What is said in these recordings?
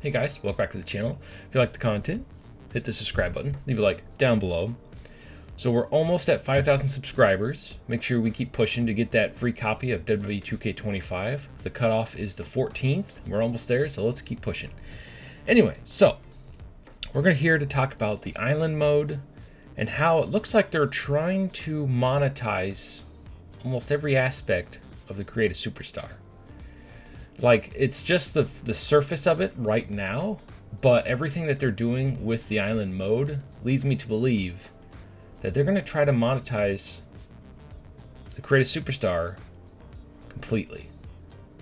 Hey guys, welcome back to the channel. If you like the content, hit the subscribe button, leave a like down below. So we're almost at 5,000 subscribers. Make sure we keep pushing to get that free copy of WWE 2K25. The cutoff is the 14th. We're almost there, so let's keep pushing. Anyway, so we're here to talk about the island mode and how it looks like they're trying to monetize almost every aspect of the Create a Superstar. Like, it's just the surface of it right now, but everything that they're doing with the island mode leads me to believe that they're going to try to monetize the Create a Superstar completely.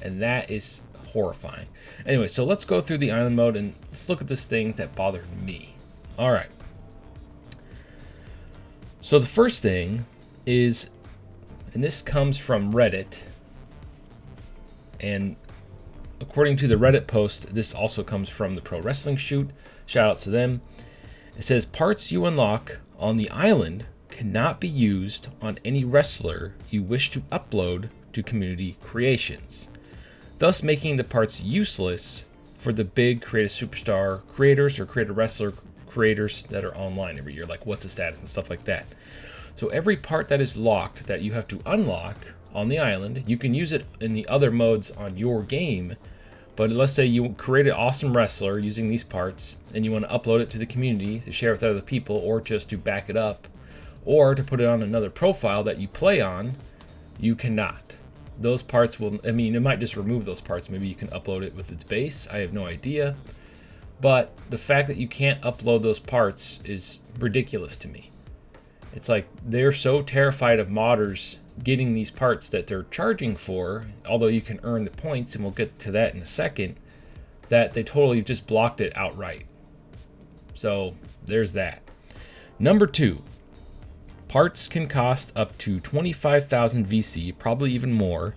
And that is horrifying. Anyway, so let's go through the island mode and let's look at these things that bothered me. All right. So the first thing is, and this comes from Reddit, and according to the Reddit post, this also comes from the Pro Wrestling Shoot. Shout out to them. It says, parts you unlock on the island cannot be used on any wrestler you wish to upload to community creations, thus making the parts useless for the big Create a Superstar creators or Create a Wrestler creators that are online every year, like what's the status and stuff like that. So every part that is locked that you have to unlock on the island, you can use it in the other modes on your game. But let's say you create an awesome wrestler using these parts and you want to upload it to the community to share with other people, or just to back it up, or to put it on another profile that you play on, you cannot. Those parts will, I mean, it might just remove those parts. Maybe you can upload it with its base. I have no idea. But the fact that you can't upload those parts is ridiculous to me. It's like they're so terrified of modders getting these parts that they're charging for, although you can earn the points, and we'll get to that in a second, that they totally just blocked it outright. So there's that. Number 2, parts can cost up to 25,000 VC, probably even more,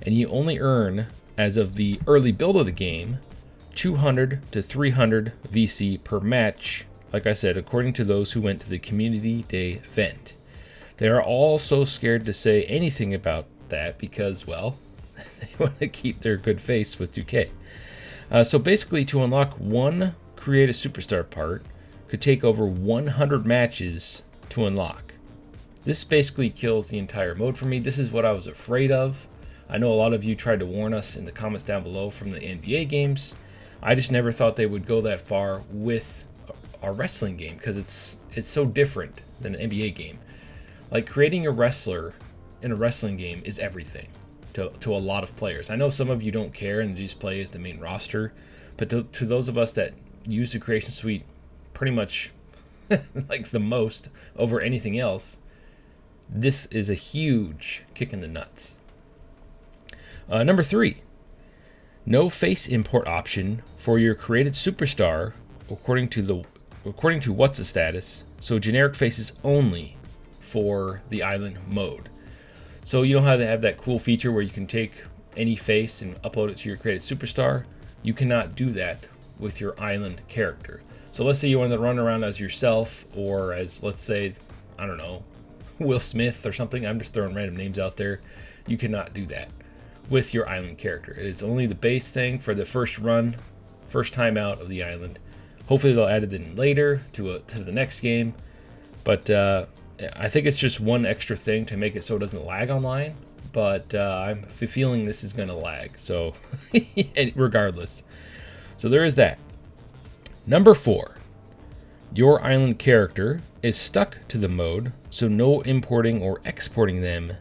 and you only earn, as of the early build of the game, 200 to 300 VC per match, like I said, according to those who went to the Community Day event. They are all so scared to say anything about that because, well, they want to keep their good face with 2K. So basically, to unlock one Create a Superstar part could take over 100 matches to unlock. This basically kills the entire mode for me. This is what I was afraid of. I know a lot of you tried to warn us in the comments down below from the NBA games. I just never thought they would go that far with our wrestling game because it's so different than an NBA game. Like, creating a wrestler in a wrestling game is everything to a lot of players. I know some of you don't care and just play as the main roster, but to those of us that use the creation suite pretty much like the most over anything else, this is a huge kick in the nuts. Number 3, no face import option for your created superstar according to what's the status. So generic faces only for the island mode. So you know how they have that cool feature where you can take any face and upload it to your created superstar? You cannot do that with your island character. So let's say you want to run around as yourself, or as, let's say, I don't know, Will Smith or something. I'm just throwing random names out there. You cannot do that with your island character. It is only the base thing for the first run, first time out of the island. Hopefully they'll add it in later to the next game. But I think it's just one extra thing to make it so it doesn't lag online. But I'm feeling this is going to lag. So regardless. So there is that. Number 4. Your island character is stuck to the mode, so no importing or exporting them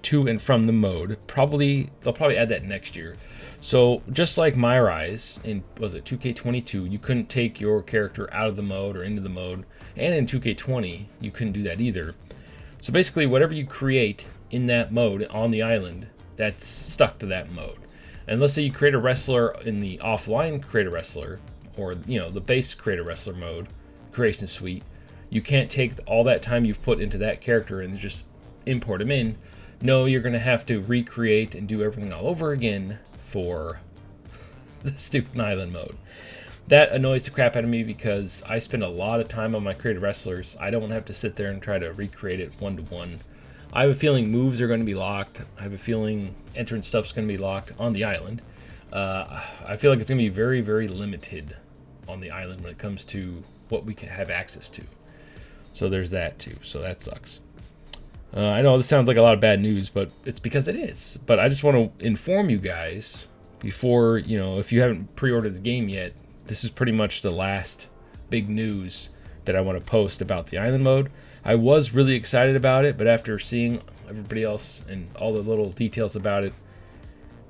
to and from the mode. They'll probably add that next year. So just like My Rise in, was it 2K22, you couldn't take your character out of the mode or into the mode, and in 2K20 you couldn't do that either. So basically, whatever you create in that mode on the island, that's stuck to that mode. And let's say you create a wrestler in the offline Create a Wrestler, or the base Create a Wrestler mode, creation suite, you can't take all that time you've put into that character and just import him in. No, you're going to have to recreate and do everything all over again for the stupid island mode. That annoys the crap out of me because I spend a lot of time on my created wrestlers. I don't have to sit there and try to recreate it one-to-one. I have a feeling moves are going to be locked. I have a feeling entrance stuff's going to be locked on the island. I feel like it's going to be very, very limited on the island when it comes to what we can have access to. So there's that too. So that sucks. I know this sounds like a lot of bad news, but it's because it is. But I just want to inform you guys before, if you haven't pre-ordered the game yet, this is pretty much the last big news that I want to post about the island mode. I was really excited about it, but after seeing everybody else and all the little details about it,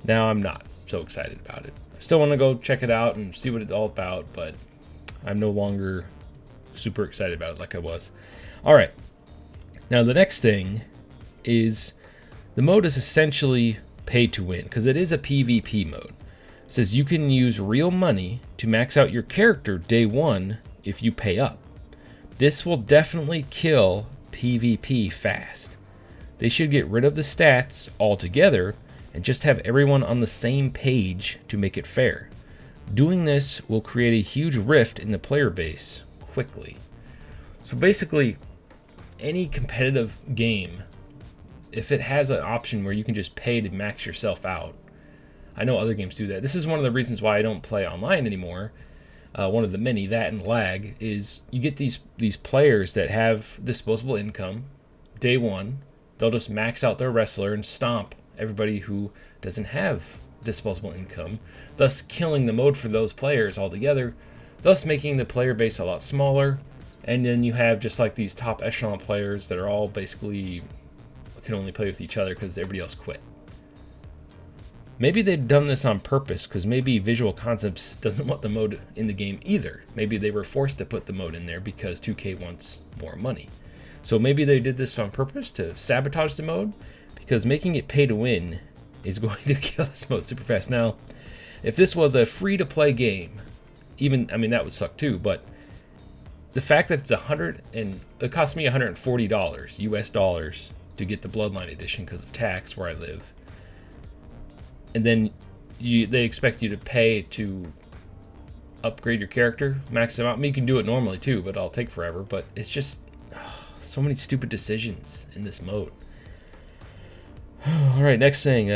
now I'm not so excited about it. I still want to go check it out and see what it's all about, but I'm no longer super excited about it like I was. All right. Now the next thing is the mode is essentially pay to win because it is a PvP mode. It says you can use real money to max out your character day one if you pay up. This will definitely kill PvP fast. They should get rid of the stats altogether and just have everyone on the same page to make it fair. Doing this will create a huge rift in the player base quickly. So basically, any competitive game, if it has an option where you can just pay to max yourself out, I know other games do that. This is one of the reasons why I don't play online anymore. One of the many, that and lag, is you get these players that have disposable income day one. They'll just max out their wrestler and stomp everybody who doesn't have disposable income, thus killing the mode for those players altogether, thus making the player base a lot smaller. And then you have just like these top echelon players that are all basically can only play with each other because everybody else quit. Maybe they've done this on purpose because maybe Visual Concepts doesn't want the mode in the game either. Maybe they were forced to put the mode in there because 2K wants more money. So maybe they did this on purpose to sabotage the mode, because making it pay to win is going to kill this mode super fast. Now, if this was a free-to-play game, that would suck too, but the fact that it's it cost me $140 US dollars to get the Bloodline edition because of tax where I live, and then they expect you to pay to upgrade your character, max them out. You can do it normally too, but it'll take forever. But it's just so many stupid decisions in this mode. All right, next thing,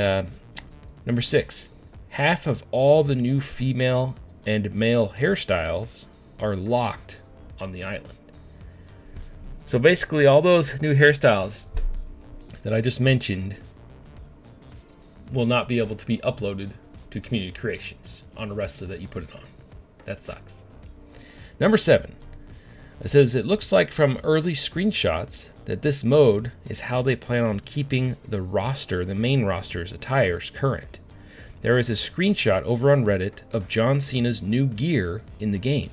number 6. Half of all the new female and male hairstyles are locked on the island. So basically all those new hairstyles that I just mentioned will not be able to be uploaded to community creations on a wrestler that you put it on. That sucks. Number 7. It says it looks like from early screenshots that this mode is how they plan on keeping the main roster's attires current. There is a screenshot over on Reddit of John Cena's new gear in the game.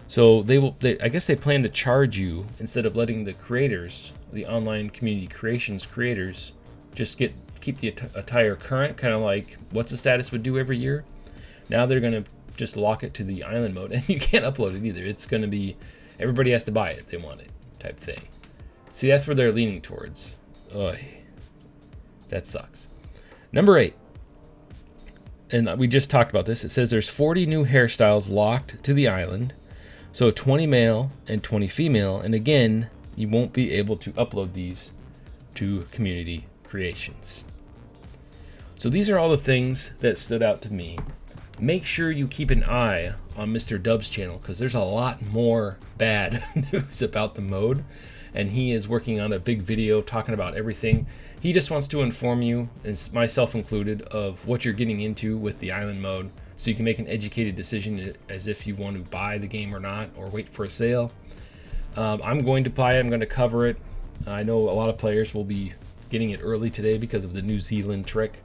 So I guess they plan to charge you instead of letting the creators, the online community creations creators, just keep the attire current, kind of like What's the Status would do every year. Now they're going to just lock it to the island mode, and you can't upload it either. It's going to be, everybody has to buy it if they want it type thing. See, that's where they're leaning towards. Oy. That sucks. Number 8. And we just talked about this. It says there's 40 new hairstyles locked to the island. So 20 male and 20 female. And again, you won't be able to upload these to community creations. So these are all the things that stood out to me. Make sure you keep an eye on Mr. Dub's channel, because there's a lot more bad news about the mode. And he is working on a big video talking about everything. He just wants to inform you, and myself included, of what you're getting into with the island mode, so you can make an educated decision as if you want to buy the game or not, or wait for a sale. I'm going to buy it. I'm going to cover it. I know a lot of players will be getting it early today because of the New Zealand trick.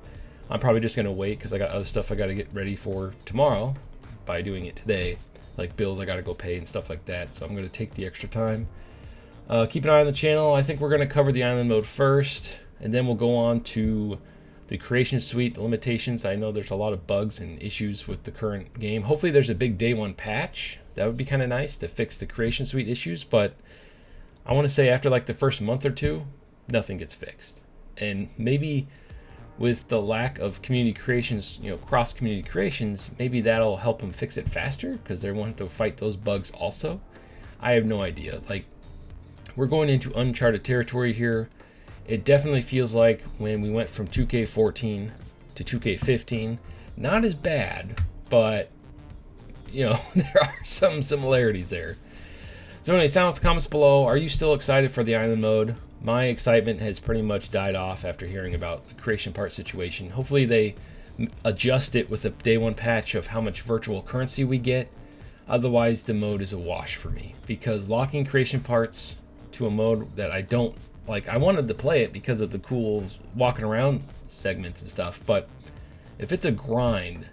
I'm probably just going to wait because I got other stuff I got to get ready for tomorrow by doing it today, like bills I got to go pay and stuff like that. So I'm going to take the extra time. Keep an eye on the channel. I think we're going to cover the island mode first, and then we'll go on to the creation suite, the limitations. I know there's a lot of bugs and issues with the current game. Hopefully there's a big day one patch. That would be kind of nice to fix the creation suite issues, but I want to say after like the first month or two, nothing gets fixed. And maybe with the lack of community creations, cross community creations, maybe that'll help them fix it faster because they want to fight those bugs also. I have no idea. Like, we're going into uncharted territory here. It definitely feels like when we went from 2K14 to 2K15, Not as bad, but you know, there are some similarities there. So anyway, sound off the comments below. Are you still excited for the island mode? My excitement has pretty much died off after hearing about the creation part situation. Hopefully they adjust it with a day one patch of how much virtual currency we get. Otherwise, the mode is a wash for me, because locking creation parts to a mode that I don't like, I wanted to play it because of the cool walking around segments and stuff, but if it's a grind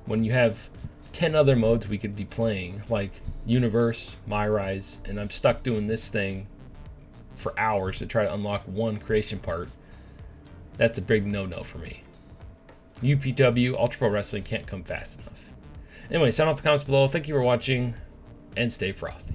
when you have 10 other modes we could be playing, like Universe, My Rise, and I'm stuck doing this thing for hours to try to unlock one creation part, that's a big no-no for me. UPW, Ultra Pro Wrestling, can't come fast enough. Anyway, sound off the comments below. Thank you for watching, and stay frosty.